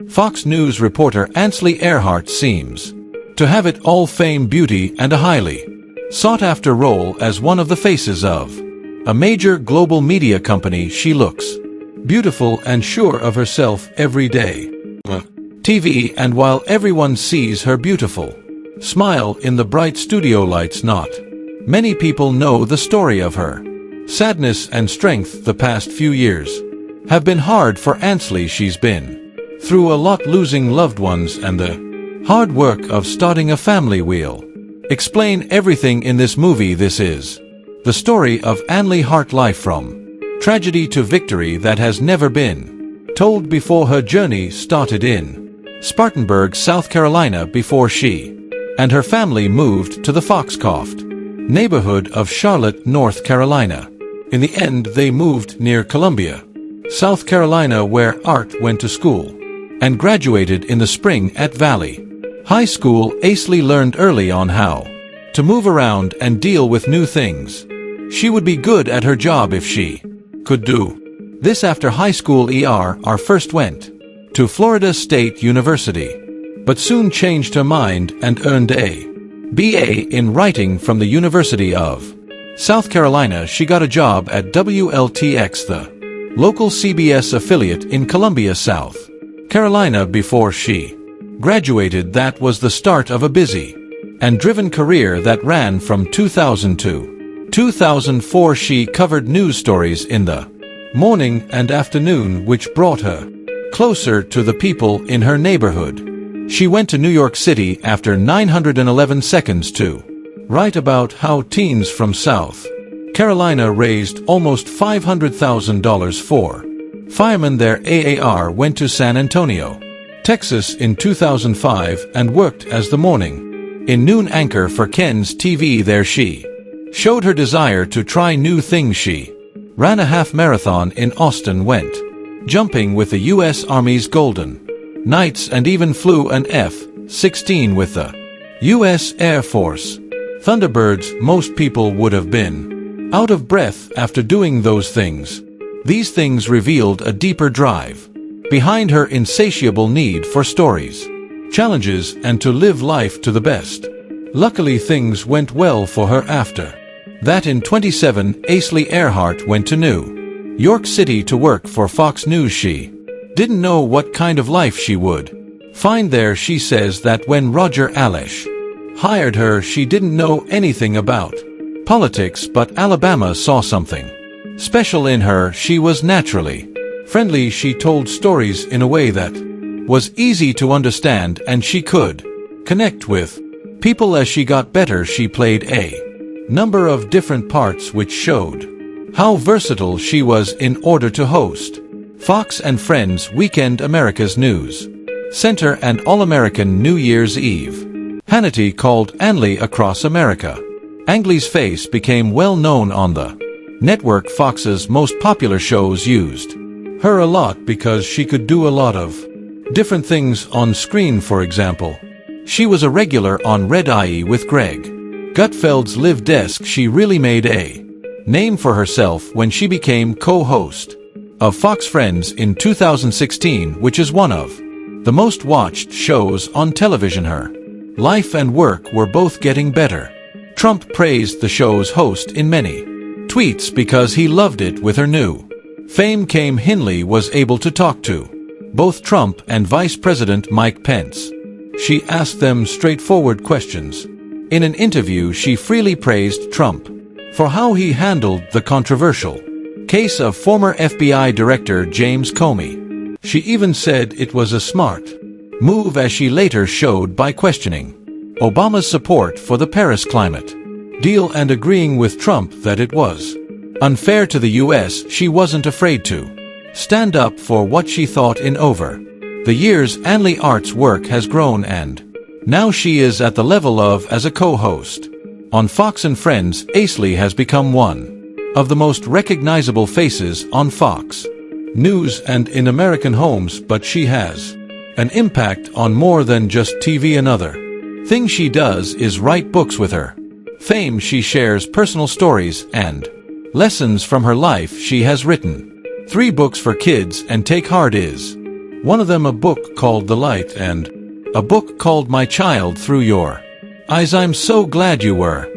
Fox News reporter Ainsley Earhardt seems to have it all: fame, beauty, and a highly sought-after role as one of the faces of a major global media company. She looks beautiful and sure of herself every day. TV, and while everyone sees her beautiful smile in the bright studio lights, not many people know the story of her sadness and strength. The past few years have been hard for Ainsley. She's been through a lot, losing loved ones and the hard work of starting a family. We'll explain everything in this movie. This is the story of Ainsley Earhardt, life from tragedy to victory that has never been told before. Her journey started in Spartanburg, South Carolina, before she and her family moved to the Foxcroft neighborhood of Charlotte, North Carolina. In the end, they moved near Columbia, South Carolina, where Art went to school and graduated in the spring at Valley High School. Ainsley learned early on how to move around and deal with new things. She would be good at her job if she could do this. After high school, Earhardt first went to Florida State University, but soon changed her mind and earned a BA in writing from the University of South Carolina. She got a job at WLTX, the local CBS affiliate in Columbia, South Carolina, before she graduated. That was the start of a busy and driven career that ran from 2000 to 2004. She covered news stories in the morning and afternoon, which brought her closer to the people in her neighborhood. She went to New York City after 911 seconds to write about how teens from South Carolina raised almost $500,000 for firemen there. AAR went to San Antonio, Texas in 2005 and worked as the morning and noon anchor for Ken's TV there. She showed her desire to try new things. She ran a half marathon in Austin, went jumping with the U.S. Army's Golden Knights, and even flew an F-16 with the U.S. Air Force Thunderbirds. Most people would have been out of breath after doing those things. These things revealed a deeper drive behind her insatiable need for stories, challenges, and to live life to the best. Luckily, things went well for her after that. In 27, Ainsley Earhardt went to New York City to work for Fox News. She didn't know what kind of life she would find there. She says that when Roger Ailes hired her, she didn't know anything about politics, but Alabama saw something special in her. She was naturally friendly. She told stories in a way that was easy to understand, and she could connect with people. As she got better, she played a number of different parts, which showed how versatile she was in order to host Fox and Friends Weekend, America's News Center, and All-American New Year's Eve. Hannity called Ainsley across America. Ainsley's face became well known on the network. Fox's most popular shows used her a lot because she could do a lot of different things on screen. For example, she was a regular on Red Eye with Greg Gutfeld's Live Desk. She really made a name for herself when she became co-host of Fox Friends in 2016, which is one of the most watched shows on television. Her life and work were both getting better. Trump praised the show's host in many tweets because he loved it. With her new fame came Ainsley was able to talk to both Trump and Vice President Mike Pence. She asked them straightforward questions. In an interview, she freely praised Trump for how he handled the controversial case of former FBI Director James Comey. She even said it was a smart move, as she later showed by questioning Obama's support for the Paris climate deal and agreeing with Trump that it was unfair to the U.S. She wasn't afraid to stand up for what she thought. In over the years, Ainsley Earhardt's work has grown, and now she is at the level of as a co-host on Fox and Friends. Ainsley has become one of the most recognizable faces on Fox News and in American homes, but she has an impact on more than just TV. Another thing she does is write books. With her fame, she shares personal stories and lessons from her life. She has written 3 books for kids, and Take Heart is One of them a book called The Light and a book called My Child Through Your Eyes. I'm so glad you were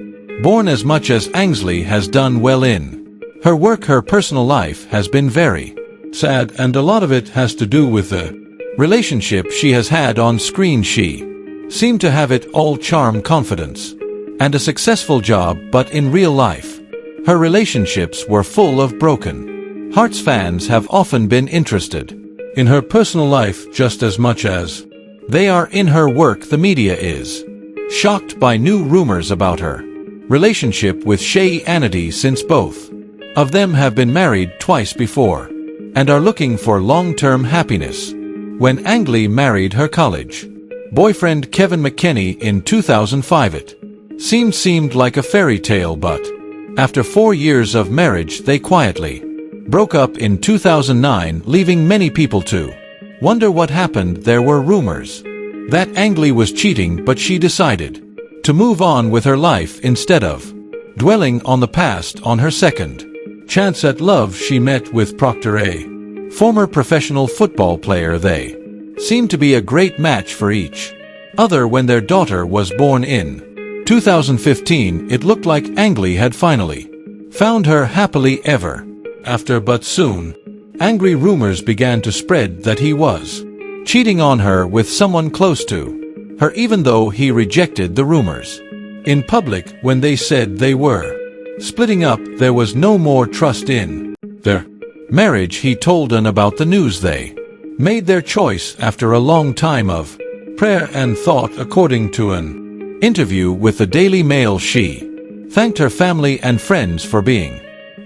born. As much as Ainsley has done well in her work, her personal life has been very sad, and a lot of it has to do with the relationship she has had on screen. She seemed to have it all: charm, confidence, and a successful job, but in real life, her relationships were full of broken hearts. Fans have often been interested in her personal life just as much as they are in her work. The media is shocked by new rumors about her relationship with Shay Anity, since both of them have been married twice before and are looking for long-term happiness. When Ainsley married her college boyfriend Kevin McKinney in 2005, it seemed like a fairy tale, but after 4 years of marriage they quietly broke up in 2009, leaving many people to wonder what happened. There were rumors that Ainsley was cheating, but she decided to move on with her life instead of dwelling on the past. On her second chance at love, she met with Proctor, a former professional football player. They seemed to be a great match for each other. When their daughter was born in 2015, it looked like Ainsley had finally found her happily ever after, but soon angry rumors began to spread that he was cheating on her with someone close to her, even though he rejected the rumors in public. When they said they were splitting up, there was no more trust in their marriage. He told Ann about the news. They made their choice after a long time of prayer and thought. According to an interview with the Daily Mail, she thanked her family and friends for being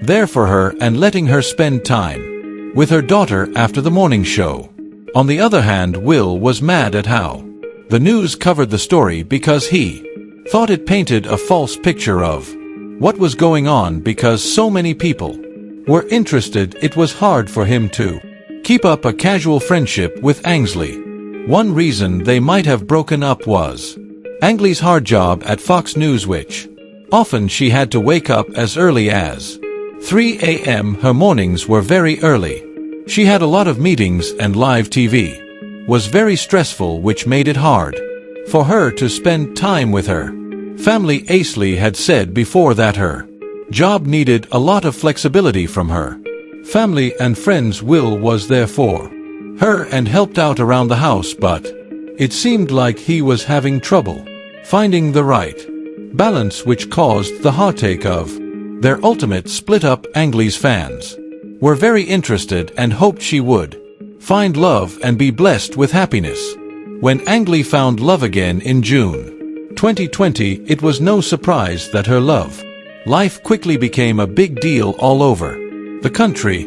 there for her and letting her spend time with her daughter after the morning show. On the other hand, Will was mad at how the news covered the story because he thought it painted a false picture of what was going on. Because so many people were interested, it was hard for him to keep up a casual friendship with Ainsley. One reason they might have broken up was Ainsley's hard job at Fox News, which often she had to wake up as early as 3 a.m. Her mornings were very early. She had a lot of meetings, and live TV was very stressful, which made it hard for her to spend time with her family. Ainsley had said before that her job needed a lot of flexibility from her family and friends. Will was there for her and helped out around the house, but it seemed like he was having trouble finding the right balance, which caused the heartache of their ultimate split up. Ainsley's fans were very interested and hoped she would find love and be blessed with happiness. When Ainsley found love again in June 2020, it was no surprise that her love life quickly became a big deal all over the country.